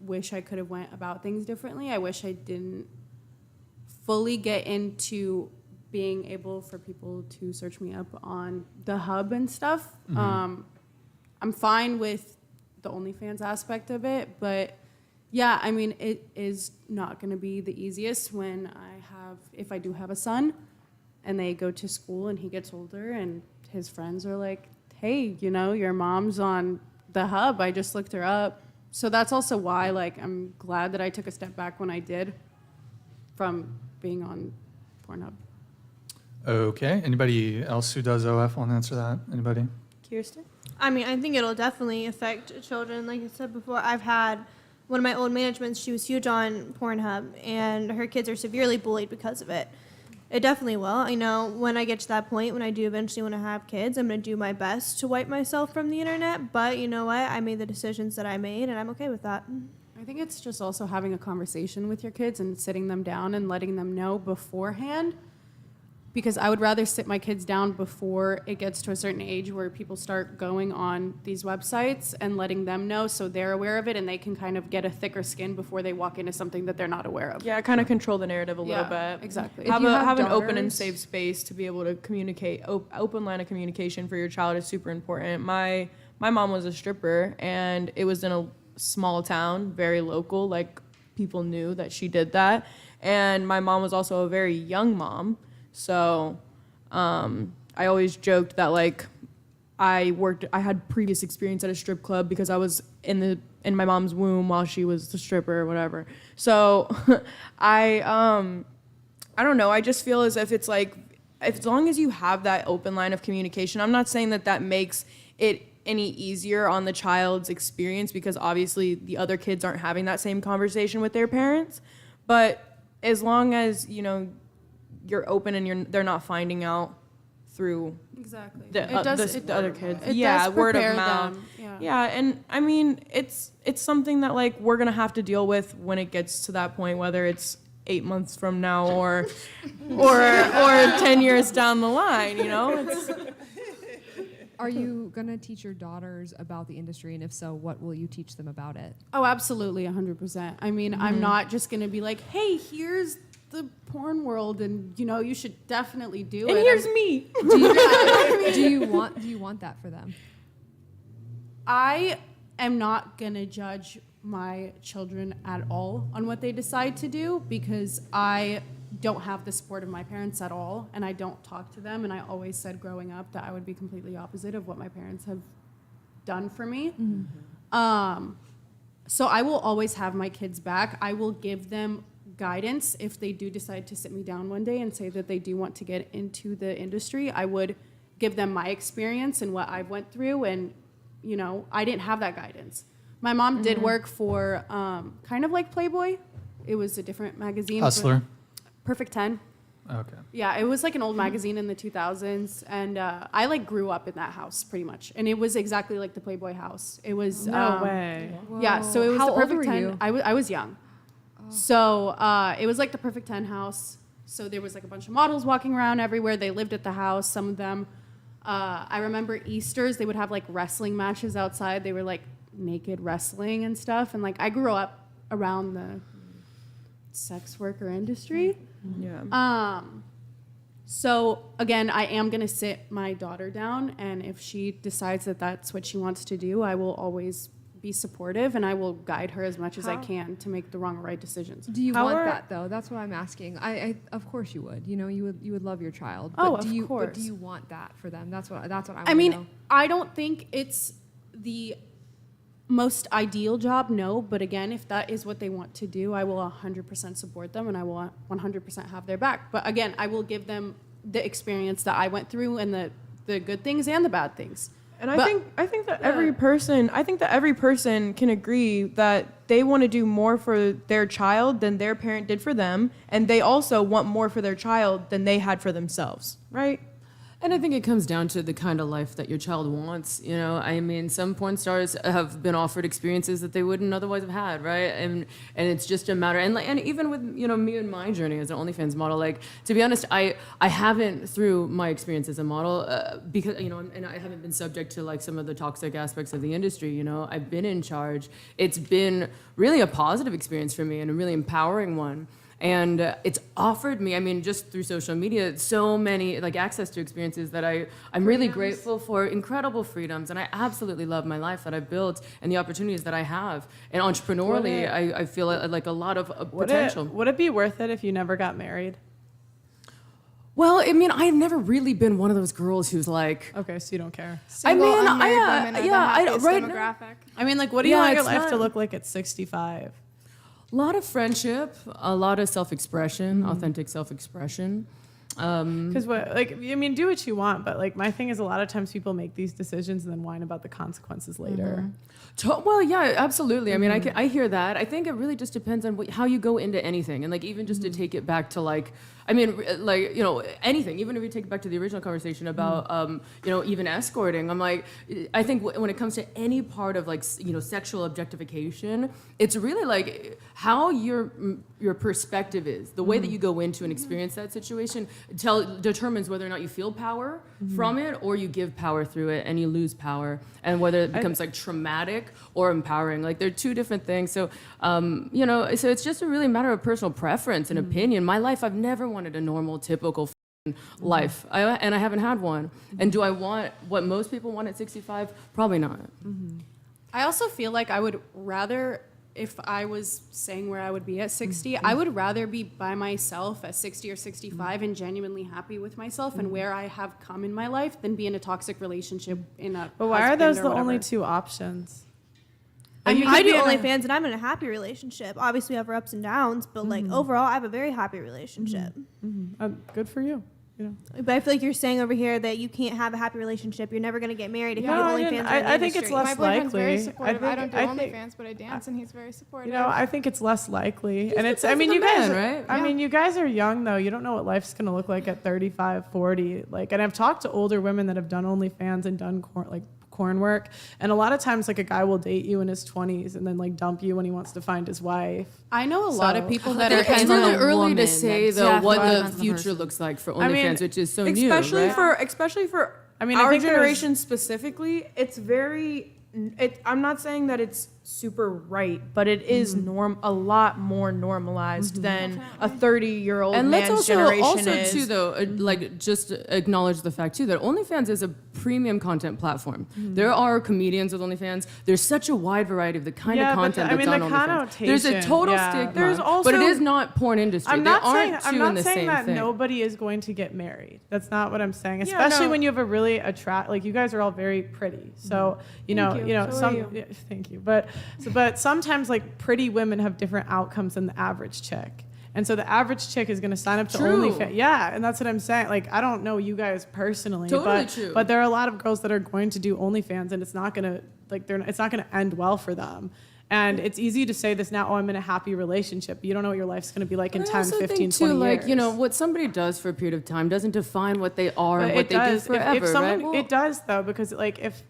wish I could have went about things differently. I wish I didn't fully get into being able for people to search me up on the hub and stuff. I'm fine with the OnlyFans aspect of it, but yeah, I mean, it is not going to be the easiest if I do have a son and they go to school and he gets older and his friends are like, hey, your mom's on the hub. I just looked her up. So that's also why, like, I'm glad that I took a step back when I did from being on Pornhub. Okay. Anybody else who does OF want to answer that? Anybody? Kirsten? I mean, I think it'll definitely affect children. Like I said before, I've had one of my old managements, she was huge on Pornhub, and her kids are severely bullied because of it. It definitely will. I know when I get to that point, when I do eventually want to have kids, I'm going to do my best to wipe myself from the internet. But you know what? I made the decisions that I made, and I'm okay with that. I think it's just also having a conversation with your kids and sitting them down and letting them know beforehand, because I would rather sit my kids down before it gets to a certain age where people start going on these websites and letting them know so they're aware of it and they can kind of get a thicker skin before they walk into something that they're not aware of. Yeah, kind of control the narrative a little bit. Exactly. Have an open and safe space to be able to communicate. Open line of communication for your child is super important. My mom was a stripper, and it was in a small town, very local. Like, people knew that she did that. And my mom was also a very young mom. So I always joked that, like, I had previous experience at a strip club because I was in my mom's womb while she was the stripper or whatever. So I don't know. I just feel as if it's like, as long as you have that open line of communication, I'm not saying that makes it any easier on the child's experience, because obviously the other kids aren't having that same conversation with their parents. But as long as, you're open and they're not finding out through the other kids. Word of mouth. Yeah, and I mean, it's something that, like, we're gonna have to deal with when it gets to that point, whether it's 8 months from now or 10 years down the line. Are you gonna teach your daughters about the industry, and if so, what will you teach them about it? Oh, absolutely, 100%. I mean, I'm not just gonna be like, hey, here's the porn world, and you should definitely do it. And here's me. Do you want that for them? I am not gonna judge my children at all on what they decide to do, because I don't have the support of my parents at all, and I don't talk to them. And I always said growing up that I would be completely opposite of what my parents have done for me. So I will always have my kids' back. I will give them guidance if they do decide to sit me down one day and say that they do want to get into the industry. I would give them my experience and what I've went through, and I didn't have that guidance. My mom did work for kind of like Playboy. It was a different magazine. Hustler. Perfect 10. Okay. Yeah, it was like an old magazine in the 2000s, and I like grew up in that house pretty much, and it was exactly like the Playboy house. It was no way. Yeah, so it was How the Perfect old were 10. you? I was young. So it was like the Perfect 10 house. So there was like a bunch of models walking around everywhere. They lived at the house. Some of them, I remember Easters, they would have like wrestling matches outside. They were like naked wrestling and stuff. And like I grew up around the sex worker industry. Yeah. So again, I am going to sit my daughter down. And if she decides that that's what she wants to do, I will always be supportive, and I will guide her as much as I can to make the wrong or right decisions. Do you want that though? That's what I'm asking. I of course you would. You would love your child. But Of course. course. But do you want that for them? That's what I want I to mean, know. I don't think it's the most ideal job, no. But again, if that is what they want to do, I will 100% support them, and I will 100% have their back. But again, I will give them the experience that I went through, and the good things and the bad things. And I think that every person can agree that they want to do more for their child than their parent did for them, and they also want more for their child than they had for themselves, right? And I think it comes down to the kind of life that your child wants. You know, I mean, some porn stars have been offered experiences that they wouldn't otherwise have had, right? And it's just a matter. And even with me and my journey as an OnlyFans model, like to be honest, I haven't through my experience as a model because and I haven't been subject to like some of the toxic aspects of the industry. You know, I've been in charge. It's been really a positive experience for me and a really empowering one. And it's offered me, I mean, just through social media, so many like access to experiences that I'm really grateful for, incredible freedoms, and I absolutely love my life that I've built and the opportunities that I have. And entrepreneurially, I feel like a lot of potential. Would it be worth it if you never got married? Well, I mean, I've never really been one of those girls who's like, Okay, so you don't care. Single, I mean, unmarried women are the happiest right demographic. I mean, like, what do you want your it's life to not- look like at 65? a lot of friendship, a lot of self-expression, authentic self-expression. Because do what you want, but like my thing is a lot of times people make these decisions and then whine about the consequences later. Well, yeah, absolutely. I mean, I hear that. I think it really just depends on how you go into anything, and like even just to take it back to like, I mean, like anything. Even if you take it back to the original conversation about even escorting, I'm like, I think when it comes to any part of like sexual objectification, it's really like how your perspective is, the way that you go into and experience that situation determines whether or not you feel power from it or you give power through it and you lose power, and whether it becomes like traumatic or empowering. Like they're two different things. So so it's just a really matter of personal preference and opinion. My life, I've never wanted a normal, typical life, and I haven't had one. And do I want what most people want at 65? Probably not. I also feel like I would rather, if I was saying where I would be at 60, I would rather be by myself at 60 or 65 and genuinely happy with myself and where I have come in my life than be in a toxic relationship in a But why are husband those or the whatever. only two options? I mean, you I could do be in a- OnlyFans and I'm in a happy relationship. Obviously, we have our ups and downs, but like overall, I have a very happy relationship. Good for you. But I feel like you're saying over here that you can't have a happy relationship. You're never going to get married if you do OnlyFans. I think it's less My boyfriend's very likely. supportive. I don't do I think- OnlyFans, but I dance, and he's very supportive. I think it's less likely. And it's, I depends mean, on you the guys, man, right? I mean, you guys are young though. You don't know what life's going to look like at 35, 40. Like, and I've talked to older women that have done OnlyFans and done corn work. And a lot of times, like a guy will date you in his 20s and then like dump you when he wants to find his wife. I know a lot of people that It's are in really the early woman to say that's- though Yeah, what it the depends on the future person. looks like for I mean, OnlyFans, which is so especially new, right? especially for I mean, I our think there's- generation specifically, it's very. I'm not saying that it's super right, but it is a lot more normalized than a 30-year-old And man's let's generation also is. too though like just acknowledge the fact too that OnlyFans is a premium content platform. There are comedians with OnlyFans. There's such a wide variety of the kind Yeah, of but content I mean, that's the on OnlyFans. There's a connotation, total yeah. stigma, There's also- but it is not porn industry. I'm they not aren't saying, two I'm in not the saying same that thing. nobody is going to get married. That's not what I'm saying. Yeah, Especially no. when you have a really like you guys are all very pretty. So, Thank you. So are you. yeah, thank you. But sometimes like pretty women have different outcomes than the average chick. And so the average chick is going to sign up to True. OnlyFans. Yeah, and that's what I'm saying. Like, I don't know you guys personally, Totally but true. but there are a lot of girls that are going to do OnlyFans, and it's not going to it's not going to end well for them. And it's easy to say this now, oh, I'm in a happy relationship. You don't know what your life's going to be like in I 10, also 15, think 20 too, years. like, what somebody does for a period of time doesn't define what they are and But what it they do does. forever, If someone, right? it does though, because like if